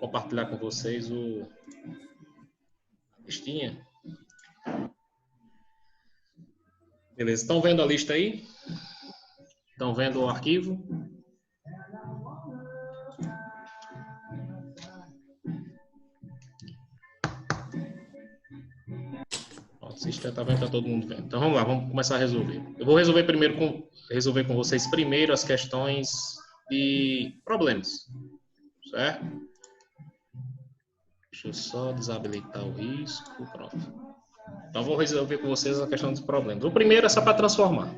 compartilhar com vocês a listinha. Beleza, estão vendo a lista aí? Estão vendo o arquivo? Está vendo? Está todo mundo vendo. Então vamos lá, vamos começar a resolver. Eu vou resolver com vocês primeiro as questões de problemas, certo? Deixa eu só desabilitar o risco, pronto. Então vou resolver com vocês a questão dos problemas. O primeiro é só para transformar,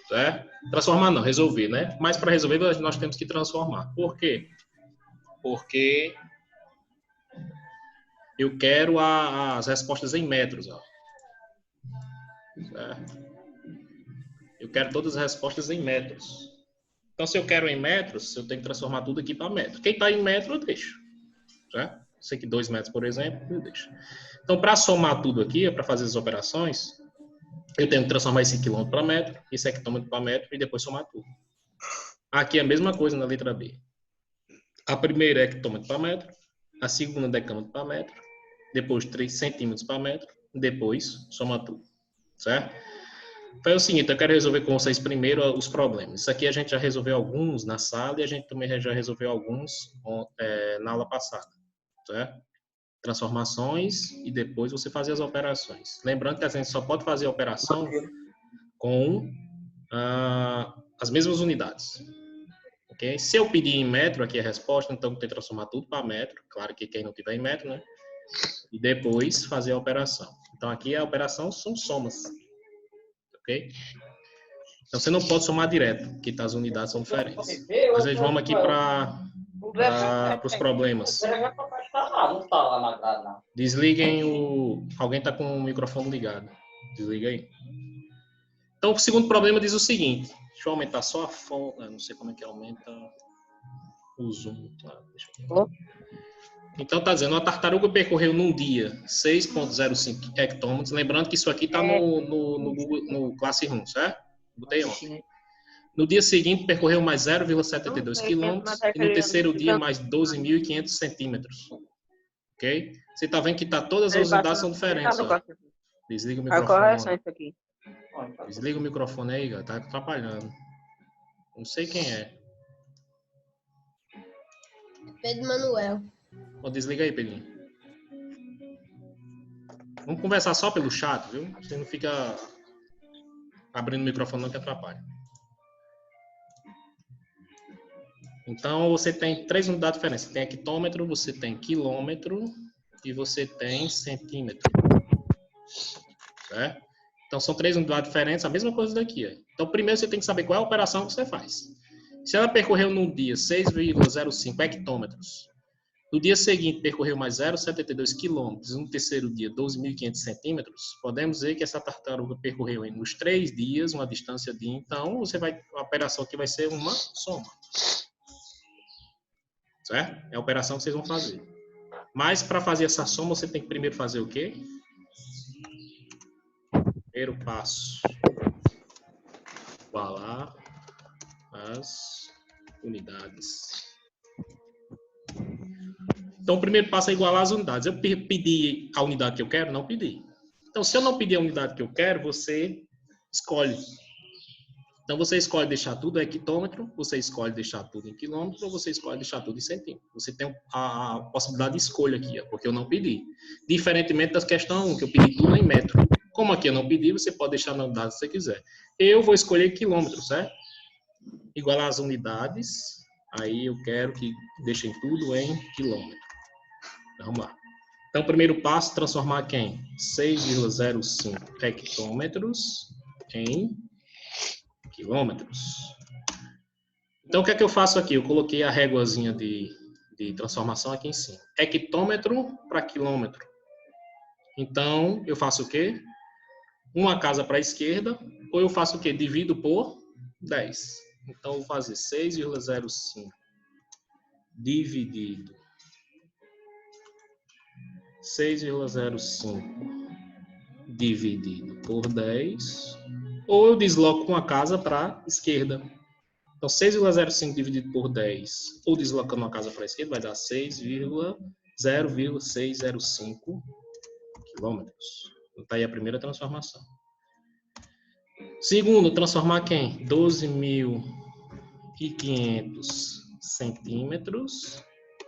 certo? Transformar não, resolver, né? Mas para resolver nós temos que transformar. Por quê? Porque eu quero as respostas em metros, ó. Certo? Eu quero todas as respostas em metros. Então, se eu quero em metros, eu tenho que transformar tudo aqui para metro. Quem está em metro, eu deixo. Certo? Sei que 2 metros, por exemplo, eu deixo. Então, para somar tudo aqui, para fazer as operações, eu tenho que transformar esse quilômetro para metro, esse hectômetro para metro e depois somar tudo. Aqui é a mesma coisa na letra B. A primeira é hectômetro para metro, a segunda é decâmetro para metro, depois 3 centímetros para metro, depois soma tudo. Certo? Então é o seguinte, eu quero resolver com vocês primeiro os problemas. Isso aqui a gente já resolveu alguns na sala e a gente também já resolveu alguns na aula passada. Certo? Transformações e depois você fazer as operações. Lembrando que a gente só pode fazer a operação com as mesmas unidades. Okay? Se eu pedir em metro aqui a resposta, então tem que transformar tudo para metro. Claro que quem não tiver em metro, né? E depois fazer a operação. Então aqui a operação são somas. Ok? Então você não pode somar direto, porque as unidades são diferentes. Mas nós vamos aqui para os problemas. Desliguem o... Alguém está com o microfone ligado. Desliga aí. Então, o segundo problema diz o seguinte. Deixa eu aumentar só a fonte. Não sei como é que aumenta o zoom. Deixa eu... Então, está dizendo, uma tartaruga percorreu num dia 6,05 hectômetros. Lembrando que isso aqui está no Classroom, certo? Botei ontem. No dia seguinte, percorreu mais 0,72 quilômetros. E no terceiro dia, mais 12.500 centímetros. Ok? Você está vendo que todas as unidades são diferentes. Ó. Desliga o microfone. Desliga o microfone aí, está atrapalhando. Não sei quem é. Pedro Manuel. Desliga aí, Pedrinho. Vamos conversar só pelo chat, viu? Você não fica abrindo o microfone não que atrapalha. Então, você tem 3 unidades diferentes. Você tem hectômetro, você tem quilômetro e você tem centímetro. Certo? Então, são 3 unidades diferentes, a mesma coisa daqui. Ó. Então, primeiro você tem que saber qual é a operação que você faz. Se ela percorreu num dia 6,05 hectômetros, no dia seguinte percorreu mais 0,72 quilômetros, no terceiro dia 12.500 centímetros, podemos dizer que essa tartaruga percorreu nos 3 dias uma distância de... Então, a operação aqui vai ser uma soma. Certo? É a operação que vocês vão fazer. Mas, para fazer essa soma, você tem que primeiro fazer o quê? Primeiro passo. Igualar as unidades. Então, o primeiro passo é igualar as unidades. Eu pedi a unidade que eu quero? Não pedi. Então, se eu não pedir a unidade que eu quero, você escolhe. Então, você escolhe deixar tudo em hectômetro, você escolhe deixar tudo em quilômetro, ou você escolhe deixar tudo em centímetro. Você tem a possibilidade de escolha aqui, ó, porque eu não pedi. Diferentemente da questão 1, que eu pedi tudo em metro. Como aqui eu não pedi, você pode deixar na unidade se você quiser. Eu vou escolher quilômetro, certo? Igualar as unidades, aí eu quero que deixem tudo em quilômetro. Vamos lá. Então, o primeiro passo, transformar quem? 6,05 hectômetros em quilômetros. Então, o que é que eu faço aqui? Eu coloquei a réguazinha de transformação aqui em cima. Hectômetro para quilômetro. Então, eu faço o quê? Uma casa para a esquerda, ou eu faço o quê? Divido por 10. Então, eu vou fazer 6,05 dividido 6,05 dividido por 10, ou eu desloco uma casa para a esquerda. Então, 6,05 dividido por 10, ou deslocando uma casa para a esquerda, vai dar 6,0605 quilômetros. Então, está aí a primeira transformação. Segundo, transformar quem? 12.500 centímetros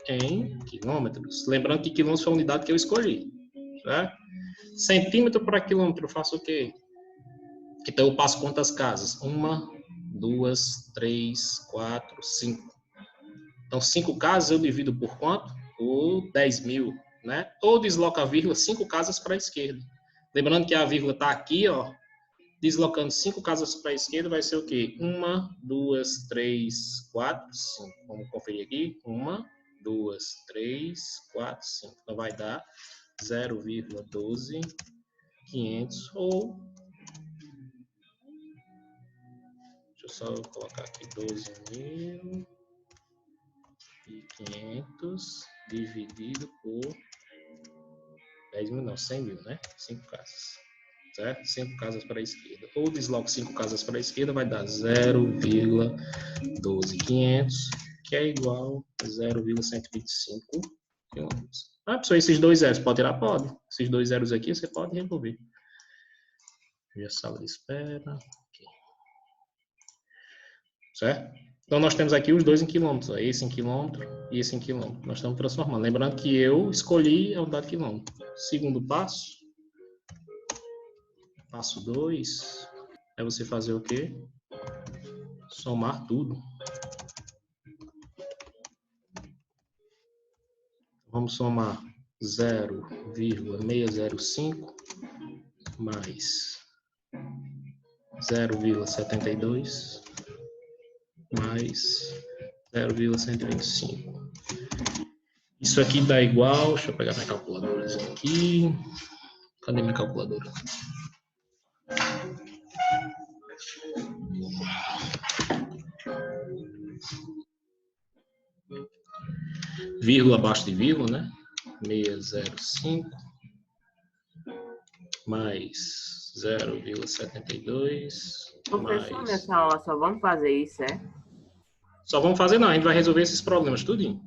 em quilômetros. Lembrando que quilômetros foi a unidade que eu escolhi. Certo? Centímetro para quilômetro, eu faço o quê? Então, eu passo quantas casas? 1, 2, 3, 4, 5. Então, 5 casas eu divido por quanto? Por 10.000, né? Ou desloca a vírgula 5 casas para a esquerda. Lembrando que a vírgula está aqui, ó. Deslocando 5 casas para a esquerda vai ser o quê? 1, 2, 3, 4, 5. Vamos conferir aqui. 1, 2, 3, 4, 5. Então, vai dar 0,12500 ou... Deixa eu só colocar aqui 12.500 dividido por 10.000, não, 100.000, né? 5 casas. Certo? 5 casas para a esquerda. Ou desloco 5 casas para a esquerda, vai dar 0,12500, que é igual a 0,125 quilômetros. Ah, pessoal, esses dois zeros, pode tirar? Pode. Esses dois zeros aqui, você pode remover. Ver a sala de espera. Aqui. Certo? Então, nós temos aqui os dois em quilômetros. Ó. Esse em quilômetro e esse em quilômetro. Nós estamos transformando. Lembrando que eu escolhi a unidade de quilômetro. Segundo passo. Passo 2. É você fazer o quê? Somar tudo. Vamos somar 0,605 mais 0,72 mais 0,125. Isso aqui dá igual... Deixa eu pegar minha calculadora aqui. Cadê minha calculadora? Vírgula abaixo de vírgula, né? 605 mais 0,72 Professor, mais... nessa aula só vamos fazer isso, é? Só vamos fazer não, a gente vai resolver esses problemas tudinho.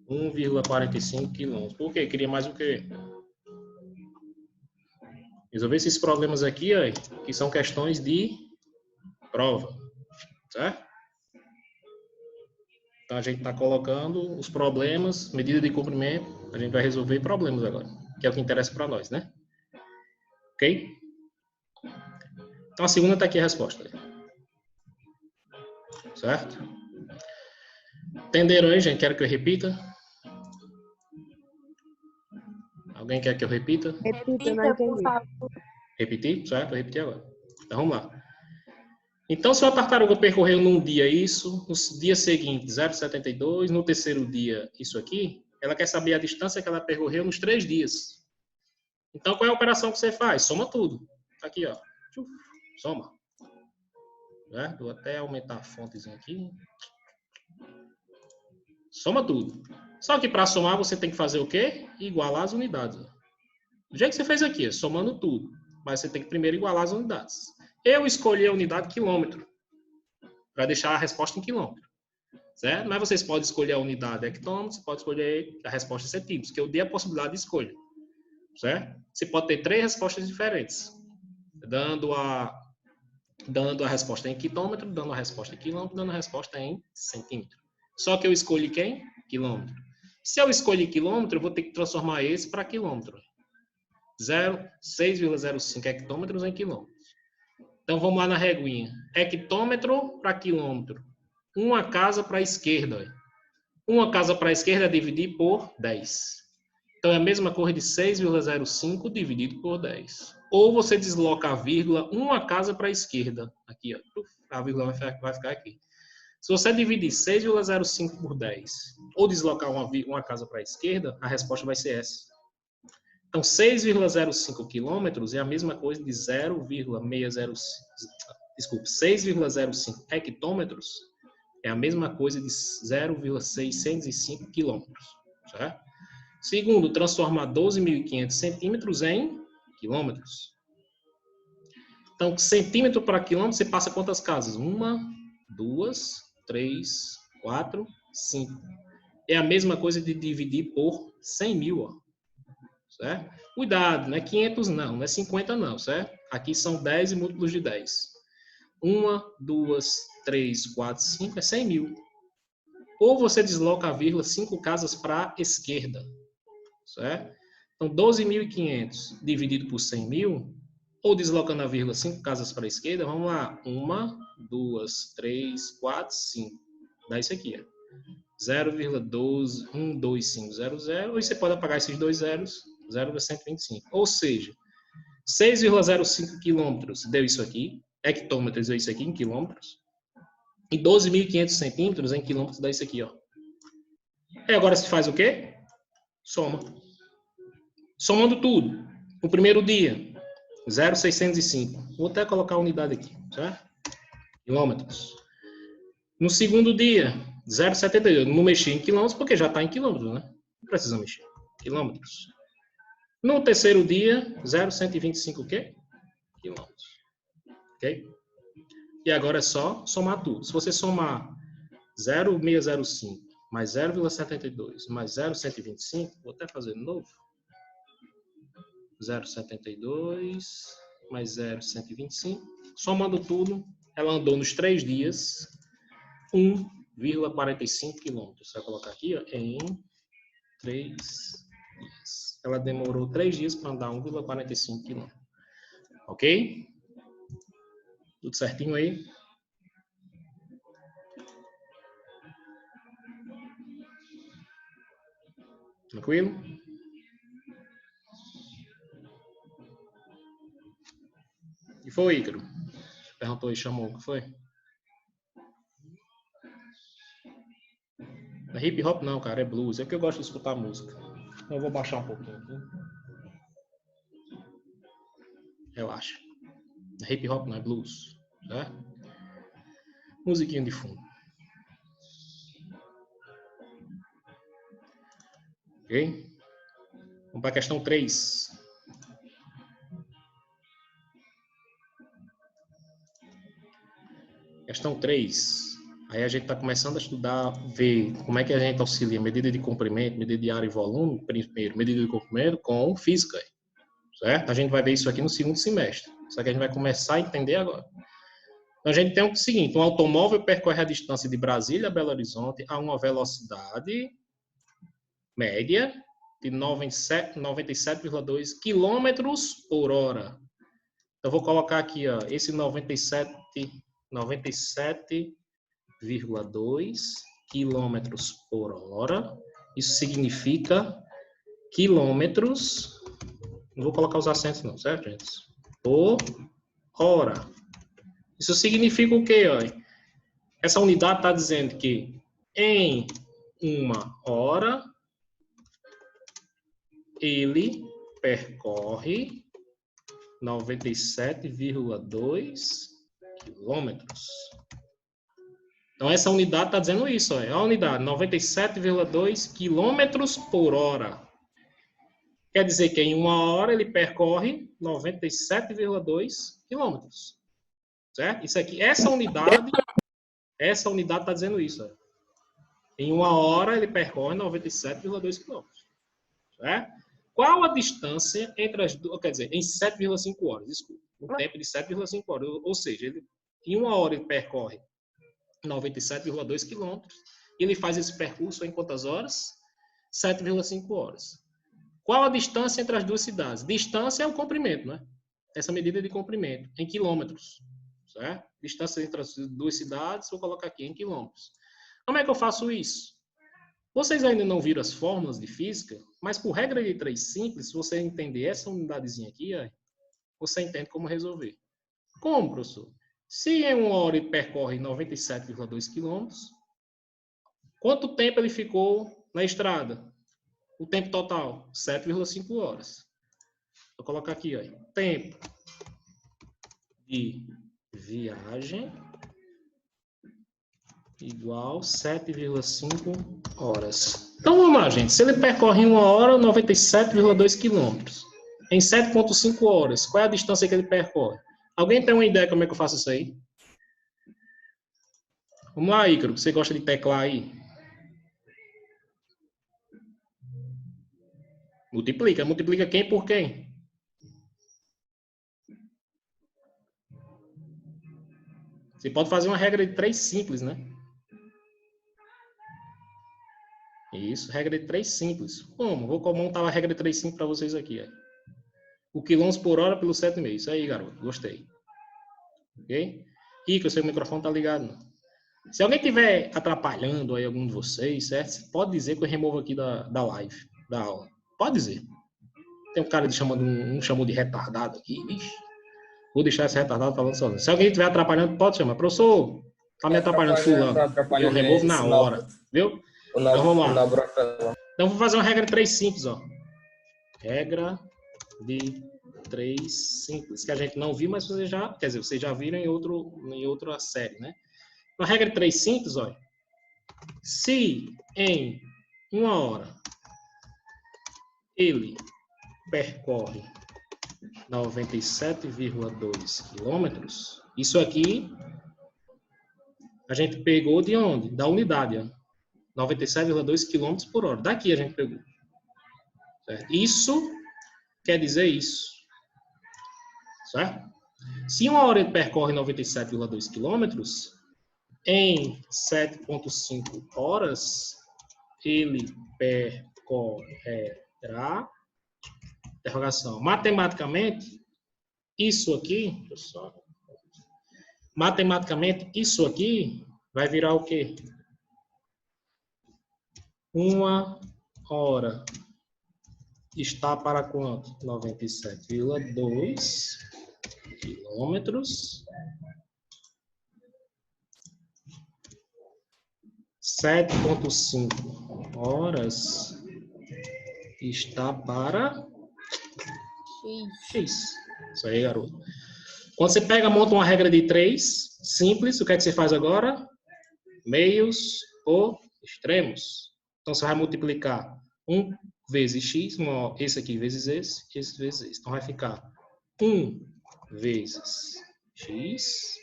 1,45 quilômetros. Por quê? Queria mais o quê? Resolver esses problemas aqui, ó, que são questões de prova. Certo? Então, a gente está colocando os problemas, medida de comprimento, a gente vai resolver problemas agora, que é o que interessa para nós, né? Ok? Então, a segunda está aqui a resposta. Certo? Entenderam aí, gente? Quero que eu repita? Alguém quer que eu repita? Repita, não entendi. Repetir? Certo? Vou repetir agora. Então, vamos lá. Então, se uma tartaruga percorreu num dia isso, no dia seguinte 0,72, no terceiro dia isso aqui, ela quer saber a distância que ela percorreu nos 3 dias. Então, qual é a operação que você faz? Soma tudo. Aqui, ó. Soma. Né? Vou até aumentar a fontezinha aqui. Soma tudo. Só que para somar você tem que fazer o quê? Igualar as unidades. Do jeito que você fez aqui, somando tudo. Mas você tem que primeiro igualar as unidades. Eu escolhi a unidade quilômetro, para deixar a resposta em quilômetro. Certo? Mas vocês podem escolher a unidade hectômetro, você pode escolher a resposta centímetros, que eu dei a possibilidade de escolha. Certo? Você pode ter 3 respostas diferentes. Dando a resposta em quilômetro, dando a resposta em quilômetro, dando a resposta em centímetro. Só que eu escolhi quem? Quilômetro. Se eu escolhi quilômetro, eu vou ter que transformar esse para quilômetro. 6,05 hectômetros em quilômetros. Então, vamos lá na reguinha. Hectômetro para quilômetro. Uma casa para a esquerda. Uma casa para a esquerda é dividir por 10. Então, é a mesma coisa de 6,05 dividido por 10. Ou você desloca a vírgula uma casa para a esquerda. Aqui, ó. A vírgula vai ficar aqui. Se você dividir 6,05 por 10 ou deslocar uma casa para a esquerda, a resposta vai ser essa. Então, 6,05 quilômetros é a mesma coisa de 6,05 hectômetros é a mesma coisa de 0,605 quilômetros. Certo? Segundo, transformar 12.500 centímetros em quilômetros. Então, centímetro para quilômetro, você passa quantas casas? 1, 2, 3, 4, 5. É a mesma coisa de dividir por 100 mil, ó. Certo? Cuidado, não é 500 não é 50 não, certo? Aqui são 10 e múltiplos de 10. 1, 2, 3, 4, 5 é 100 mil. Ou você desloca a vírgula 5 casas para a esquerda, certo? Então, 12.500 dividido por 100 mil, ou deslocando a vírgula 5 casas para a esquerda, vamos lá. 1, 2, 3, 4, 5. Dá isso aqui, ó. 0,12500, ou você pode apagar esses dois zeros, 0,125. Ou seja, 6,05 quilômetros deu isso aqui, hectômetros deu isso aqui em quilômetros, e 12.500 centímetros em quilômetros dá isso aqui, ó. E agora você faz o quê? Soma. Somando tudo. No primeiro dia, 0,605. Vou até colocar a unidade aqui, certo? Quilômetros. No segundo dia, 0,72. Não mexi em quilômetros porque já está em quilômetros, né? Não precisa mexer. Quilômetros. No terceiro dia, 0,125 o quê? Quilômetros. Ok? E agora é só somar tudo. Se você somar 0,605 mais 0,72 mais 0,125, vou até fazer de novo. 0,72 mais 0,125. Somando tudo, ela andou nos 3 dias 1,45 quilômetros. Você vai colocar aqui, ó, em 3 dias. Ela demorou 3 dias para andar 1,45 quilômetros. Ok? Tudo certinho aí? Tranquilo? E foi, Ícaro? Perguntou aí, chamou, o que foi? Não é hip hop não, cara, é blues. É que eu gosto de escutar música. Então eu vou baixar um pouquinho aqui. Relaxa. Não é hip hop, não é blues. Tá? Musiquinha de fundo. Ok? Vamos para a questão 3. Questão 3. Aí a gente está começando a estudar, ver como é que a gente auxilia medida de comprimento, medida de área e volume, primeiro, medida de comprimento com física. Certo? A gente vai ver isso aqui no segundo semestre. Só que a gente vai começar a entender agora. Então a gente tem o seguinte, um automóvel percorre a distância de Brasília a Belo Horizonte a uma velocidade média de 97,2 quilômetros por hora. Então, eu vou colocar aqui, ó, esse 97,2 quilômetros por hora. Isso significa quilômetros. Não vou colocar os acentos não, certo, gente? Por hora. Isso significa o quê, ó? Essa unidade está dizendo que em uma hora ele percorre 97,2 quilômetros. Então, essa unidade está dizendo isso. Ó, é a unidade, 97,2 quilômetros por hora. Quer dizer que em uma hora ele percorre 97,2 quilômetros. Certo? Isso aqui, essa unidade está dizendo isso. Ó. Em uma hora ele percorre 97,2 quilômetros. Certo? Qual a distância entre as duas? Quer dizer, em 7,5 horas, desculpa. Um tempo de 7,5 horas. Ou seja, em uma hora ele percorre 97,2 quilômetros. E ele faz esse percurso em quantas horas? 7,5 horas. Qual a distância entre as duas cidades? Distância é o comprimento, né? Essa medida de comprimento, em quilômetros. Certo? Distância entre as duas cidades, vou colocar aqui em quilômetros. Como é que eu faço isso? Vocês ainda não viram as fórmulas de física, mas por regra de 3 simples, se você entender essa unidadezinha aqui, ó, você entende como resolver. Como, professor? Se em uma hora ele percorre 97,2 quilômetros, quanto tempo ele ficou na estrada? O tempo total, 7,5 horas. Vou colocar aqui, ó, tempo de viagem igual 7,5 horas. Então, vamos lá, gente. Se ele percorre em uma hora, 97,2 quilômetros. Em 7,5 horas, qual é a distância que ele percorre? Alguém tem uma ideia como é que eu faço isso aí? Vamos lá, Ícaro. Você gosta de teclar aí? Multiplica. Multiplica quem por quem? Você pode fazer uma regra de 3 simples, né? Isso, regra de 3 simples. Como? Vou montar uma regra de 3 simples para vocês aqui. Ó. O quilômetros por hora pelo 7,5. Isso aí, garoto. Gostei. Ok? Ícaro, seu microfone tá ligado, não? Se alguém estiver atrapalhando aí algum de vocês, certo? Pode dizer que eu removo aqui da live, da aula. Pode dizer. Tem um cara chamou de retardado aqui. Vixe. Vou deixar esse retardado falando sozinho. Se alguém estiver atrapalhando, pode chamar. Professor, tá me atrapalhando fulano. Eu removo na hora. Viu? Então vamos lá. Então vou fazer uma regra de 3 simples, ó. Regra de 3 simples. Que a gente não viu, mas vocês já viram em outra série, né? Uma regra de 3 simples, olha. Se em 1 hora ele percorre 97,2 quilômetros, isso aqui a gente pegou de onde? Da unidade, ó. 97,2 quilômetros por hora. Daqui a gente pegou. Certo? Isso quer dizer isso. Certo? Se 1 hora ele percorre 97,2 quilômetros, em 7,5 horas, ele percorrerá, interrogação, matematicamente, isso aqui, pessoal, matematicamente, isso aqui vai virar o quê? 1 hora está para quanto? 97,2 quilômetros. 7,5 horas está para X. Isso aí, garoto. Quando você monta uma regra de 3, simples, o que é que você faz agora? Meios por extremos. Então, você vai multiplicar 1 vezes X, esse aqui vezes esse vezes esse. Então, vai ficar 1 vezes X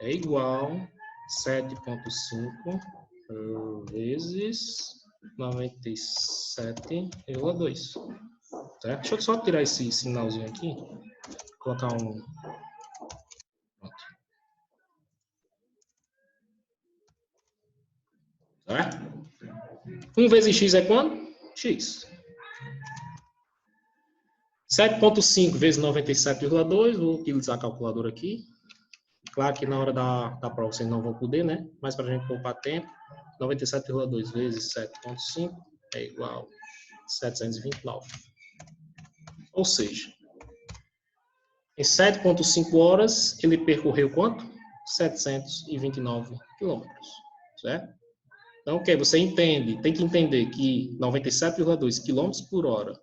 é igual 7,5 vezes 97,2. Tá? Deixa eu só tirar esse sinalzinho aqui. Colocar um... Pronto. Tá? 1 vezes x é quanto? X. 7,5 vezes 97,2. Vou utilizar a calculadora aqui. Claro que na hora da prova vocês não vão poder, né? Mas para a gente poupar tempo, 97,2 vezes 7,5 é igual a 729. Ou seja, em 7,5 horas, ele percorreu quanto? 729 quilômetros. Certo? Então, ok, você entende, tem que entender que 97,2 quilômetros por hora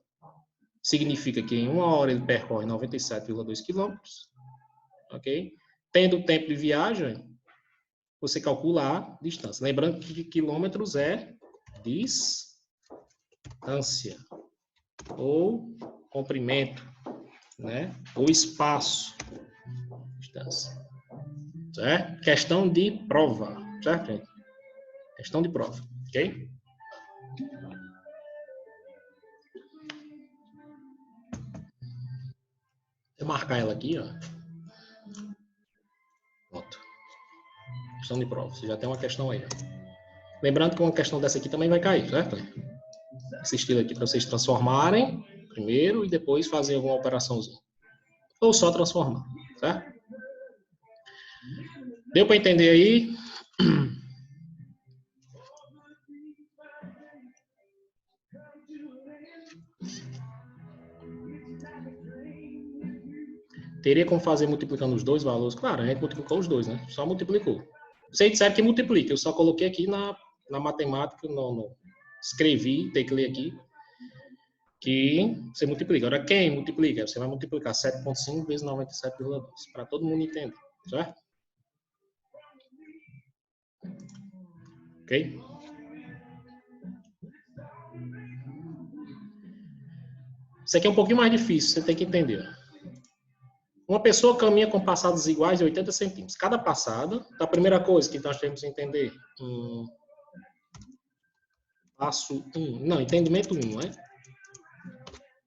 significa que em 1 hora ele percorre 97,2 quilômetros. Ok? Tendo o tempo de viagem, você calcula a distância. Lembrando que quilômetros é distância ou comprimento, né? Ou espaço. Distância. Certo? Questão de prova. Certo, gente? Questão de prova. Ok? Vou marcar ela aqui, ó. Pronto. Questão de prova. Você já tem uma questão aí, ó. Lembrando que uma questão dessa aqui também vai cair, certo? Esse estilo aqui para vocês transformarem primeiro e depois fazer alguma operaçãozinha. Ou só transformar, certo? Deu para entender aí? Teria como fazer multiplicando os dois valores? Claro, a gente multiplicou os dois, né? Só multiplicou. Vocês disseram que multiplica. Eu só coloquei aqui na matemática, escrevi, teclei aqui, que você multiplica. Agora, quem multiplica? Você vai multiplicar 7,5 vezes 97,2. Para todo mundo entender, certo? Ok? Isso aqui é um pouquinho mais difícil, você tem que entender. Uma pessoa caminha com passadas iguais de 80 centímetros. Cada passada, a primeira coisa que nós temos que entender, passo 1, não, entendimento 1, né?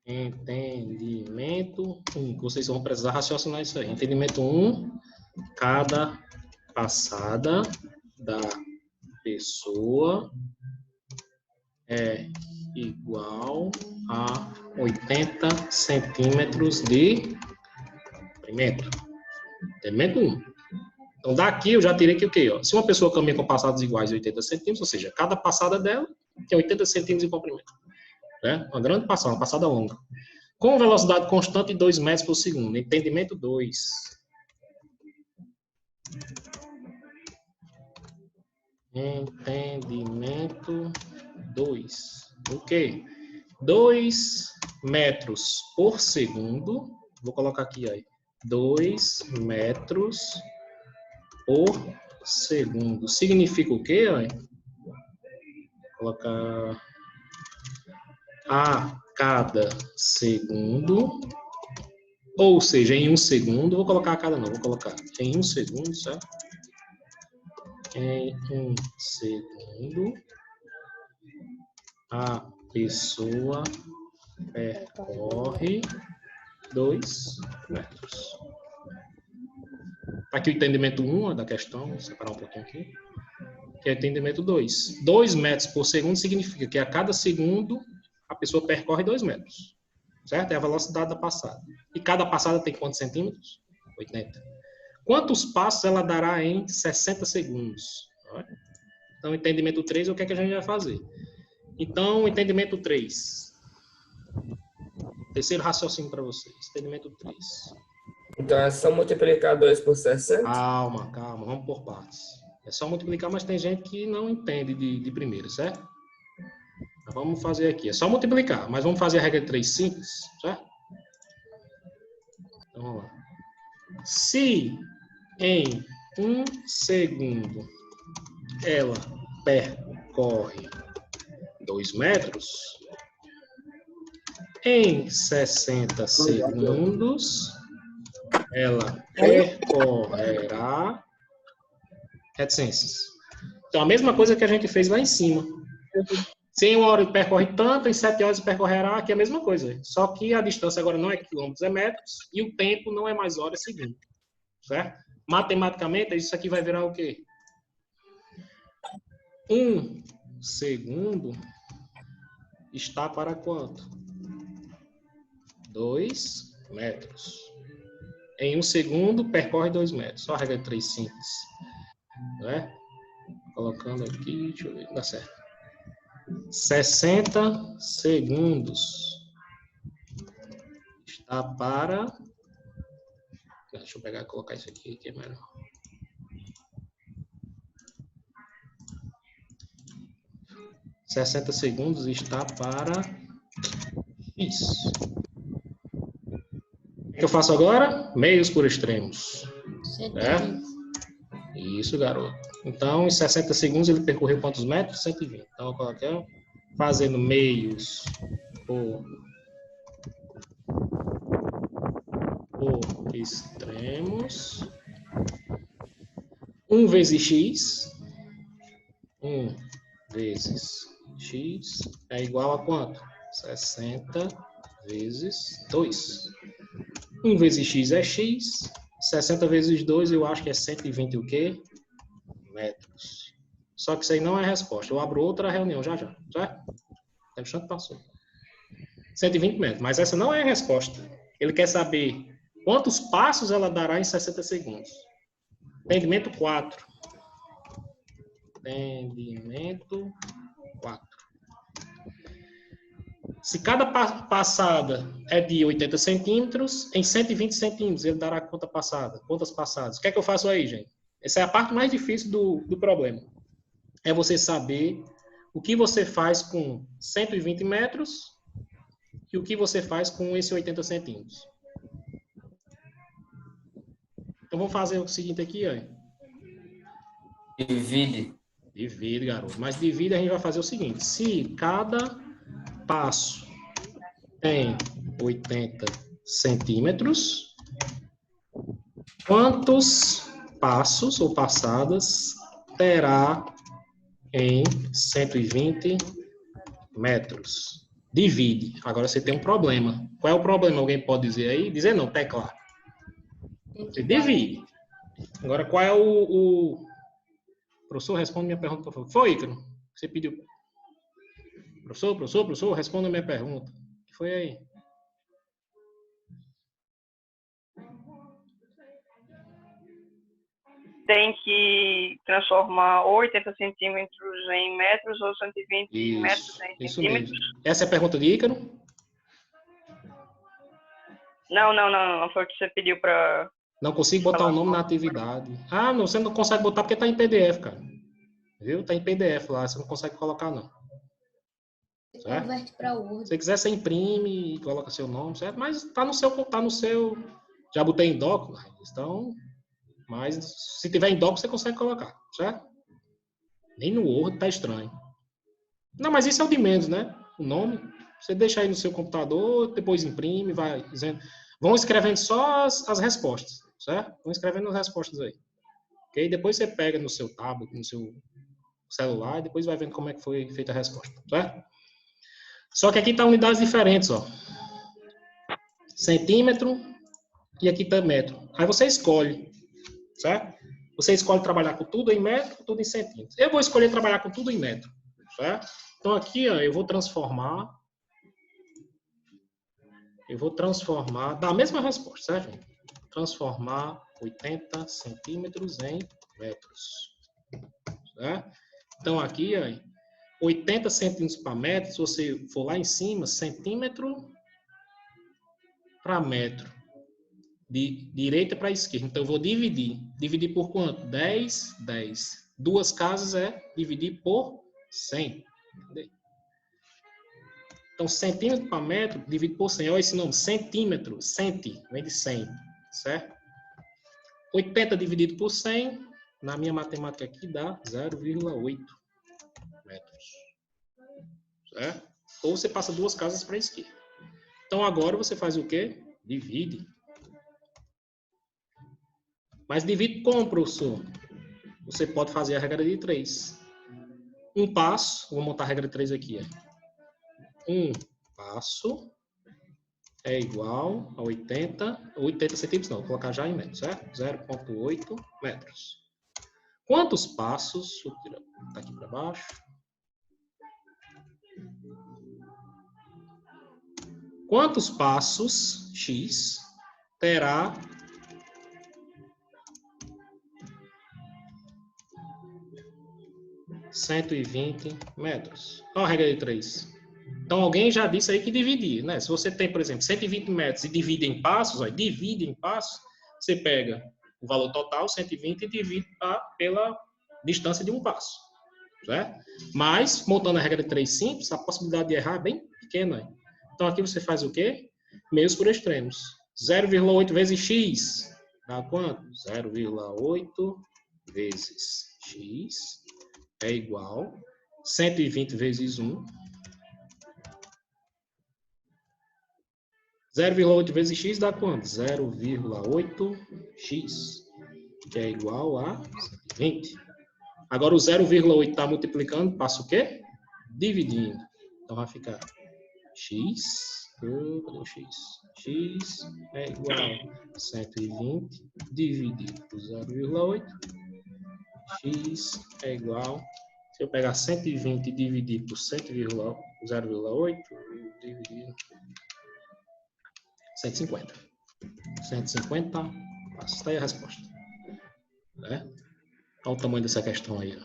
Entendimento 1, que vocês vão precisar raciocinar isso aí. Entendimento 1, cada passada da pessoa é igual a 80 centímetros de comprimento. Entendimento 1. Então, daqui eu já tirei que o quê? Ó? Se uma pessoa caminha com passadas iguais de 80 centímetros, ou seja, cada passada dela tem 80 centímetros de comprimento. Né? Uma grande passada, uma passada longa. Com velocidade constante de 2 metros por segundo. Entendimento 2. Entendimento 2. O quê? 2 metros por segundo. Vou colocar aqui aí. 2 metros por segundo. Significa o quê? Ó? Vou colocar a cada segundo, ou seja, em 1 segundo, vou colocar a cada não, vou colocar em 1 segundo, certo? Em 1 segundo, a pessoa percorre 2 metros. Aqui o entendimento 1 da questão, vou separar um pouquinho aqui, que é o entendimento 2. 2 metros por segundo significa que a cada segundo a pessoa percorre 2 metros, certo? É a velocidade da passada. E cada passada tem quantos centímetros? 80. Quantos passos ela dará em 60 segundos? Então, entendimento 3, o que é que a gente vai fazer? Então, entendimento 3. Terceiro raciocínio para vocês. Entendimento 3. Então é só multiplicar 2 por 60? Calma, vamos por partes. É só multiplicar, mas tem gente que não entende de primeira, certo? Então, vamos fazer aqui. É só multiplicar, mas vamos fazer a regra de 3 simples, certo? Então, vamos lá. Se em 1 segundo ela percorre 2 metros, em 60 segundos ela percorrerá reticências. Então, a mesma coisa que a gente fez lá em cima. Se em 1 hora ele percorre tanto, em 7 horas ele percorrerá, aqui é a mesma coisa. Só que a distância agora não é quilômetros, é metros, e o tempo não é mais hora, é segundo. Certo? Matematicamente, isso aqui vai virar o quê? 1 segundo está para quanto? 2 metros. Em 1 segundo, percorre 2 metros. Só a regra de 3 simples. Né? Colocando aqui, deixa eu ver, dá certo. 60 segundos está para... Deixa eu pegar e colocar isso aqui, que é melhor. ...60 segundos está para X. O que eu faço agora? Meios por extremos. É? Isso, garoto. Então, em 60 segundos, ele percorreu quantos metros? 120. Então, eu coloquei fazendo meios por extremos. 1 vezes x. 1 vezes x é igual a quanto? 60 vezes 2. 1 vezes x é x. 60 vezes 2, eu acho que é 120 o quê? Metros. Só que isso aí não é a resposta. Eu abro outra reunião já, certo? O chão passou. 120 metros. Mas essa não é a resposta. Ele quer saber quantos passos ela dará em 60 segundos. Entendimento 4. Entendimento 4. Se cada passada é de 80 centímetros, em 120 centímetros ele dará quantas passadas? O que é que eu faço aí, gente? Essa é a parte mais difícil do problema. É você saber o que você faz com 120 metros e o que você faz com esse 80 centímetros. Então, vamos fazer o seguinte aqui, ó. Divide. Divide, garoto. Mas divide, a gente vai fazer o seguinte. Se cada passo tem 80 centímetros, Quantos passos ou passadas terá em 120 metros? Divide. Agora você tem um problema. Qual é o problema? Alguém pode dizer aí? Dizer não, teclar. Você divide. Agora, qual é o... Professor, responda minha pergunta, por favor. Foi, Ícaro? Você pediu. Professor, responda a minha pergunta. O que foi aí? Tem que transformar 80 centímetros em metros ou 120 metros em Isso centímetros? mesmo. Essa é a pergunta de Ícaro? Não foi o que você pediu para... Não consigo botar o nome na atividade. Ah, não, você não consegue botar porque está em PDF, cara. Viu? Está em PDF lá, você não consegue colocar, não. Certo? Converte para Word. Se você quiser, você imprime e coloca seu nome, certo? Mas está no seu... Já botei em doc, então... Mas se tiver em doc, você consegue colocar, certo? Nem no Word tá estranho. Não, mas isso é o de menos, né? O nome. Você deixa aí no seu computador, depois imprime, vai dizendo. Vão escrevendo só as respostas, certo? Vão escrevendo as respostas aí. Ok? Depois você pega no seu tablet, no seu celular, e depois vai vendo como é que foi feita a resposta, certo? Só que aqui tá unidades diferentes, ó. Centímetro e aqui tá metro. Aí você escolhe, certo? Você escolhe trabalhar com tudo em metro, tudo em centímetros. Eu vou escolher trabalhar com tudo em metro, certo? Então aqui, ó, eu vou transformar da mesma resposta, certo, gente? Transformar 80 centímetros em metros, certo? Então aqui, ó, 80 centímetros para metro, se você for lá em cima, centímetro para metro. De direita para esquerda. Então, eu vou dividir. Dividir por quanto? 10, 10. Duas casas é dividir por 100. Entendeu? Então, centímetro para metro, dividir por 100. Olha esse nome, centímetro. Centi, vem de 100. Certo? 80 dividido por 100, na minha matemática aqui, dá 0,8 metros. Certo? Ou você passa duas casas para a esquerda. Então, agora você faz o quê? Divide. Mas divide como, professor? Você pode fazer a regra de 3. Um passo, vou montar a regra de 3 aqui. Um passo é igual a 80 centímetros, não, vou colocar já em metros, certo? 0,8 metros. Quantos passos, vou tirar aqui para baixo. Quantos passos, x, terá (120 metros? Olha a regra de 3. Então, alguém já disse aí que dividir, né? Se você tem, por exemplo, 120 metros e divide em passos, ó, divide em passos, você pega o valor total, 120, e divide pela distância de um passo, certo? Mas, montando a regra de 3 simples, a possibilidade de errar é bem pequena. Hein? Então, aqui você faz o quê? Meios por extremos. 0,8 vezes x dá quanto? 0,8 vezes x é igual 120 vezes 1. 0,8 vezes x dá quanto? 0,8x, que é igual a 120. Agora o 0,8 está multiplicando, passa o quê? Dividindo. Então vai ficar x, cadê o x? X é igual a 120 dividido por 0,8. X é igual, se eu pegar 120 e dividir por 0,8, dividir 150. 150 passos. Está aí a resposta. Né? Olha o tamanho dessa questão aí.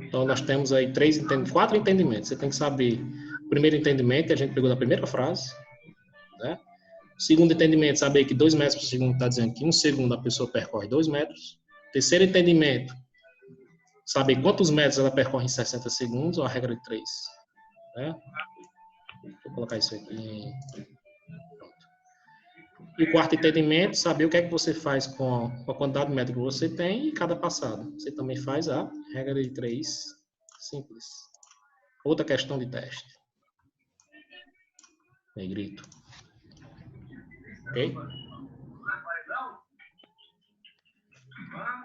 Então, nós temos aí 4 entendimentos. Você tem que saber o primeiro entendimento, que a gente pegou da primeira frase. Né? O segundo entendimento, saber que 2 metros por segundo está dizendo que 1 segundo a pessoa percorre 2 metros. Terceiro entendimento, saber quantos metros ela percorre em 60 segundos, ou a regra de 3. Né? Vou colocar isso aqui. E o quarto entendimento, saber o que é que você faz com a quantidade de metros que você tem e cada passada. Você também faz a regra de 3 simples. Outra questão de teste. Negrito. Ok?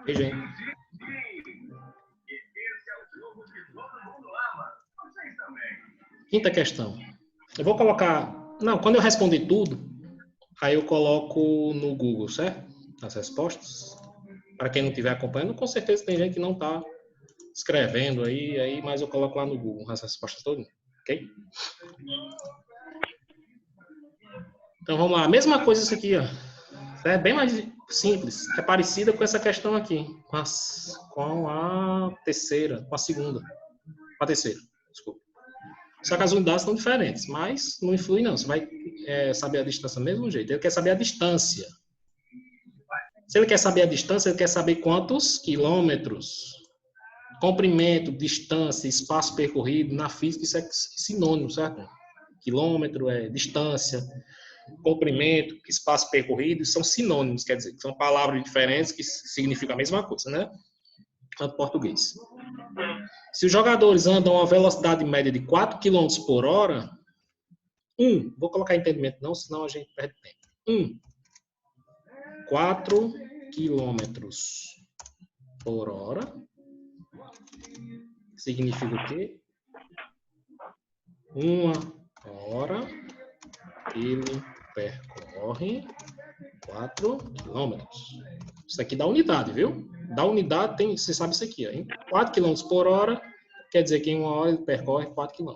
Veja aí. Quinta questão. Eu vou colocar... Não, quando eu responder tudo, aí eu coloco no Google, certo? As respostas. Para quem não estiver acompanhando, com certeza tem gente que não está escrevendo aí, mas eu coloco lá no Google as respostas todas, ok? Então vamos lá, a mesma coisa isso aqui, ó. É bem mais simples, é parecida com essa questão aqui, com a terceira, com a segunda, com a terceira, desculpa. Só que as unidades são diferentes, mas não influi não, você vai saber a distância do mesmo jeito, ele quer saber a distância. Se ele quer saber a distância, ele quer saber quantos quilômetros. Comprimento, distância, espaço percorrido, na física isso é sinônimo, certo? Quilômetro é distância, comprimento, espaço percorrido, são sinônimos, quer dizer, são palavras diferentes que significam a mesma coisa, né? No português. Se os jogadores andam a uma velocidade média de 4 km por hora, vou colocar entendimento não, senão a gente perde tempo. 4 km por hora significa o quê? 1 hora ele percorre 4 km. Isso aqui dá unidade, viu? Da unidade tem, você sabe isso aqui, hein? 4 km por hora quer dizer que em 1 hora ele percorre 4 km.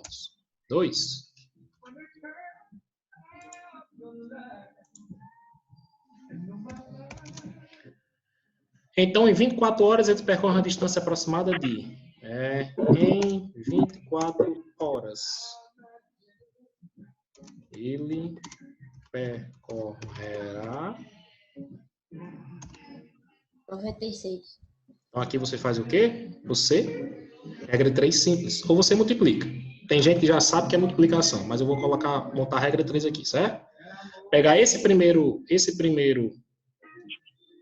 2. Então, em 24 horas, ele percorre uma distância aproximada de... em 24 horas, ele percorrerá... 96. Então, aqui você faz o quê? Regra 3 simples. Ou você multiplica. Tem gente que já sabe que é multiplicação, mas eu vou montar a regra 3 aqui, certo? Pegar esse primeiro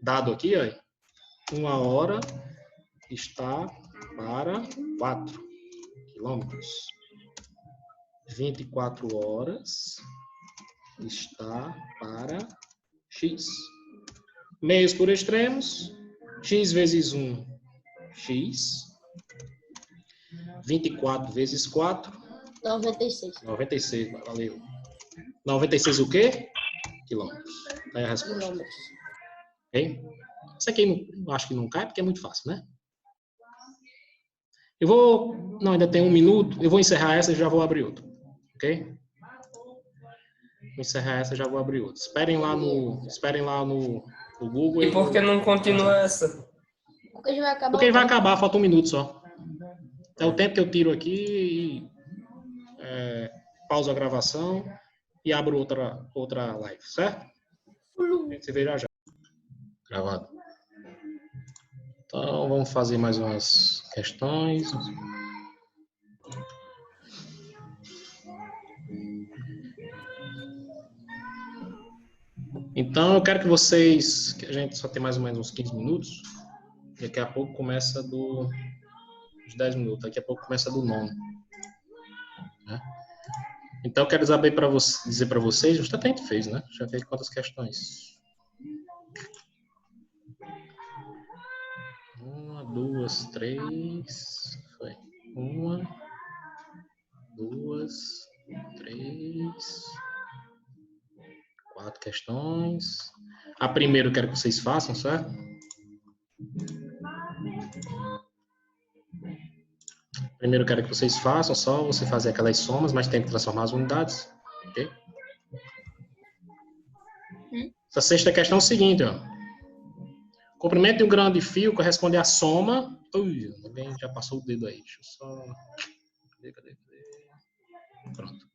dado aqui, ó. 1 hora está para 4 quilômetros. 24 horas está para x. Meios por extremos. X vezes 1, x. 24 vezes 4. 96. 96, valeu. 96 o quê? Quilômetros. Aí a resposta. Quilômetros. Ok? Isso aqui eu acho que não cai porque é muito fácil, né? Eu vou... Não, ainda tem 1 minuto. Eu vou encerrar essa e já vou abrir outra. Ok? Vou encerrar essa e já vou abrir outra. Esperem lá no Google. E por que não continua essa? Porque já vai acabar. Porque vai acabar, falta 1 minuto só. É o tempo que eu tiro aqui e pauso a gravação e abro outra live, certo? A gente se vê já. Gravado. Então, vamos fazer mais umas questões. Então, eu quero que a gente só tem mais ou menos uns 15 minutos. Daqui a pouco começa os 10 minutos. Daqui a pouco começa do 9. Né? Então, eu quero dizer para vocês, o Statente fez, né? Já fez quantas questões? 1, 2, 3. Foi. 1, 2, 3. 4 questões. A primeira eu quero que vocês façam, certo? Primeiro eu quero que vocês façam, só você fazer aquelas somas, mas tem que transformar as unidades. Ok? Essa sexta questão é o seguinte, ó. O comprimento de um grande fio corresponde à soma... Ui, alguém já passou o dedo aí. Deixa eu só... Cadê? Pronto.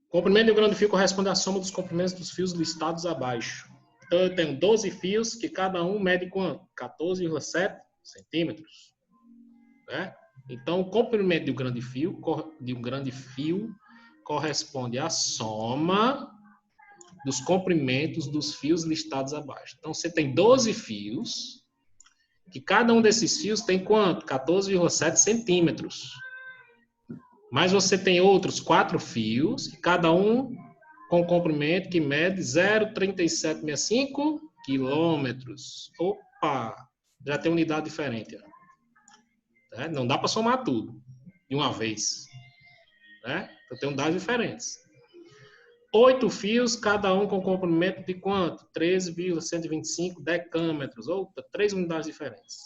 O comprimento de um grande fio corresponde à soma dos comprimentos dos fios listados abaixo. Então, eu tenho 12 fios, que cada um mede quanto? 14,7 centímetros. Né? Então, o comprimento de um grande fio corresponde à soma dos comprimentos dos fios listados abaixo. Então, você tem 12 fios, que cada um desses fios tem quanto? 14,7 centímetros. Mas você tem outros 4 fios, cada um com comprimento que mede 0,3765 quilômetros. Ou Opa! Já tem unidade diferente. Ó. Tá? Não dá para somar tudo de uma vez. Né? Então, tem unidades diferentes. 8 fios, cada um com comprimento de quanto? 13,125 decâmetros. Ou 3 unidades diferentes.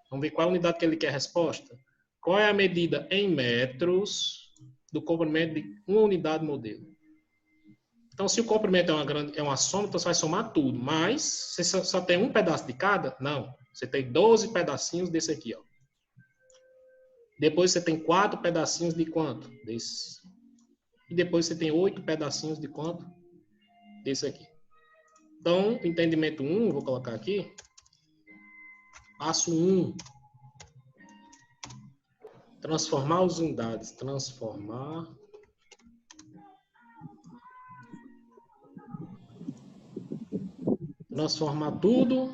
Vamos ver qual unidade que ele quer a resposta. Qual é a medida em metros do comprimento de uma unidade modelo? Então, se o comprimento é uma soma, então você vai somar tudo. Mas, você só tem um pedaço de cada? Não. Você tem 12 pedacinhos desse aqui, ó. Depois você tem 4 pedacinhos de quanto? Desse. E depois você tem 8 pedacinhos de quanto? Desse aqui. Então, entendimento 1, vou colocar aqui. Passo 1. Transformar as unidades. Transformar tudo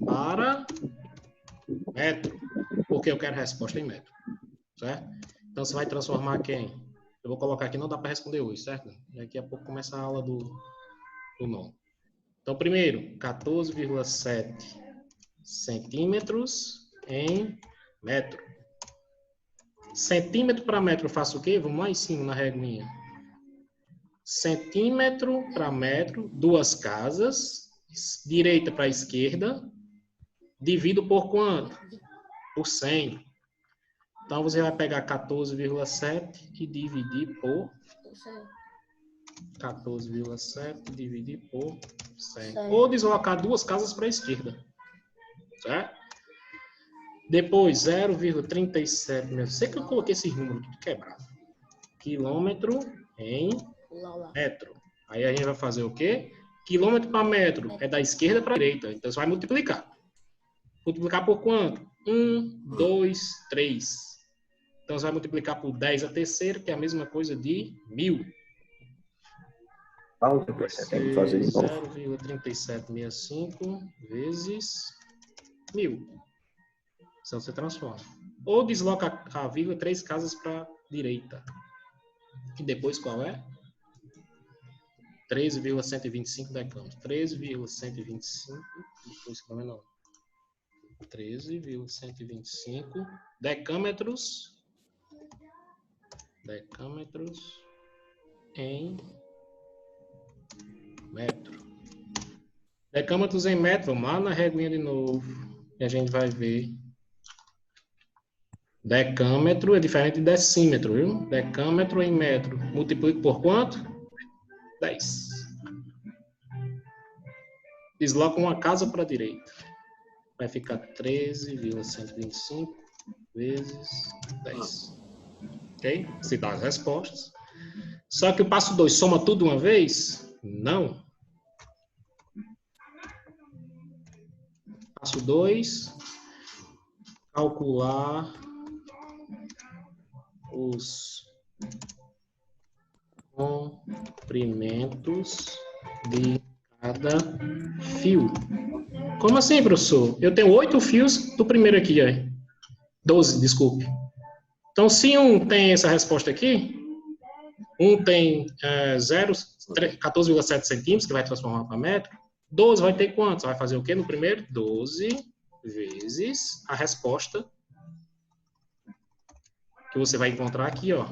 para metro. Porque eu quero resposta em metro. Certo? Então, você vai transformar quem? Eu vou colocar aqui, não dá para responder hoje, certo? Daqui a pouco começa a aula do nono. Então, primeiro, 14,7 centímetros em metro. Centímetro para metro eu faço o quê? Vamos lá em cima na reguinha. Centímetro para metro, 2 casas, direita para esquerda, divido por quanto? Por 100. Então, você vai pegar 14,7 e dividir por 14,7 dividir por 100. Ou deslocar 2 casas para a esquerda. Certo? Depois, 0,37. Eu sei que eu coloquei esses números tudo quebrado. Quilômetro em metro. Aí a gente vai fazer o quê? Quilômetro para metro é da esquerda para a direita. Então, você vai multiplicar. Multiplicar por quanto? 1, 2, 3. Então, você vai multiplicar por 10 a terceira, que é a mesma coisa de 1000. Você tem que fazer de novo. 0,3765 vezes 1000. Então, você transforma. Ou desloca a vírgula 3 casas para a direita. E depois, qual é? 13,125 decâmetros. 13,125. Depois, como é não? 13,125 decâmetros. Decâmetros em metro. Decâmetros em metro, vamos lá na reguinha de novo. E a gente vai ver. Decâmetro é diferente de decímetro, viu? Decâmetro em metro. Multiplico por quanto? 10. Desloca uma casa para a direita. Vai ficar 13,125 vezes 10. Ok? Se dá as respostas. Só que o passo 2 soma tudo de uma vez? Não. Passo 2. Calcular os comprimentos de cada fio. Como assim, professor? Eu tenho 8 fios do primeiro aqui, ó. 12, desculpe. Então, se um tem essa resposta aqui, um tem 14,7 centímetros, que vai transformar para metro, 12 vai ter quantos? Vai fazer o quê no primeiro? 12 vezes a resposta que você vai encontrar aqui, ó.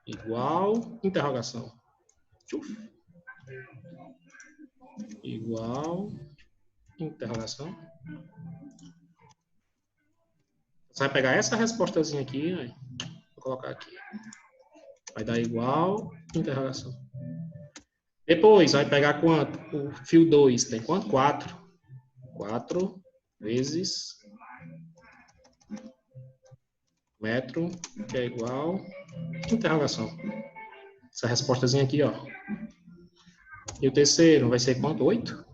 Igual, interrogação. Igual, interrogação. Você vai pegar essa respostazinha aqui, ó, vou colocar aqui. Vai dar igual, interrogação. Depois, vai pegar quanto? O fio 2 tem quanto? 4. 4 vezes metro, que é igual, interrogação. Essa respostazinha aqui, ó. E o terceiro vai ser quanto? 8?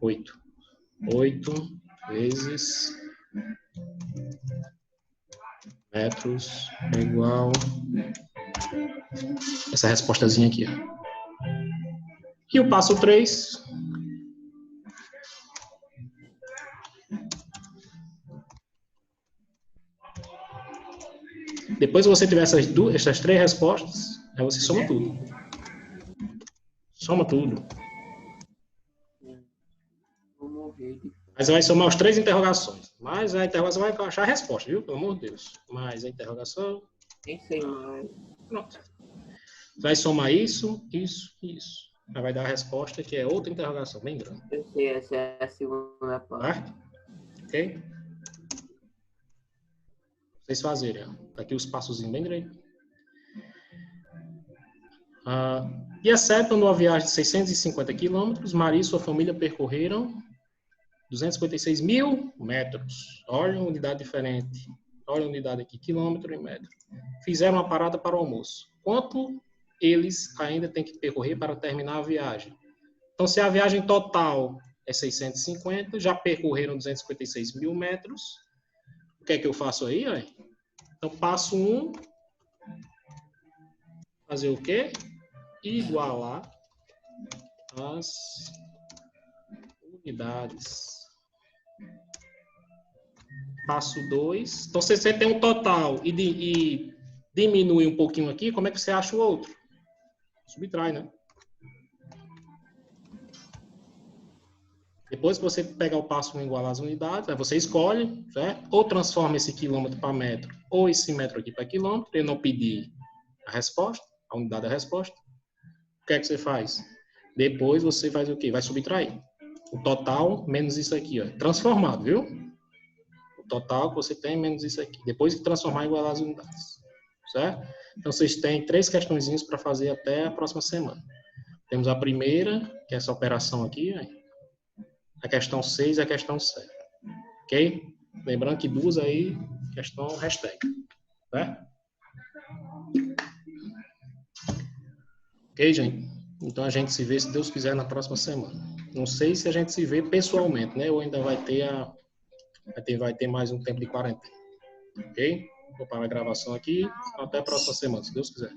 8. 8 vezes metros é igual essa respostazinha aqui, ó. E o passo 3. Depois que você tiver essas 3 respostas, aí você soma tudo. Soma tudo. Vamos Mas vai somar as 3 interrogações. Mas a interrogação vai achar a resposta, viu? Pelo amor de Deus. Mais a interrogação. Nem sei mais. Pronto. Vai somar isso, isso e isso. Aí vai dar a resposta, que é outra interrogação, bem grande. Eu sei, essa é a segunda parte. Tá? Ok? Vocês fazerem, ó. Tá aqui os passozinhos bem grandes. E exceto numa viagem de 650 quilômetros, Maria e sua família percorreram 256 mil metros. Olha uma unidade diferente. Olha a unidade aqui, quilômetro e metro. Fizeram uma parada para o almoço. Quanto eles ainda têm que percorrer para terminar a viagem? Então, se a viagem total é 650, já percorreram 256 mil metros. O que é que eu faço aí? Ó? Então, passo 1. Fazer o quê? Igualar as unidades. Passo 2. Então, se você tem um total e diminui um pouquinho aqui, como é que você acha o outro? Subtrai, né? Depois que você pegar o passo 1 e igualar as unidades, aí você escolhe, certo? Ou transforma esse quilômetro para metro, ou esse metro aqui para quilômetro, e não pedir a resposta, a unidade da resposta. O que é que você faz? Depois você faz o quê? Vai subtrair. O total menos isso aqui, ó. Transformado, viu? O total que você tem menos isso aqui. Depois de transformar, igualar as unidades. Certo? Então, vocês têm 3 questõezinhas para fazer até a próxima semana. Temos a primeira, que é essa operação aqui, ó. A questão 6 e a questão 7. Ok? Lembrando que 2 aí, questão hashtag. Certo? Ok, gente? Então a gente se vê, se Deus quiser, na próxima semana. Não sei se a gente se vê pessoalmente, né? Ou ainda vai ter mais um tempo de quarentena. Ok? Vou parar a gravação aqui. Até a próxima semana, se Deus quiser.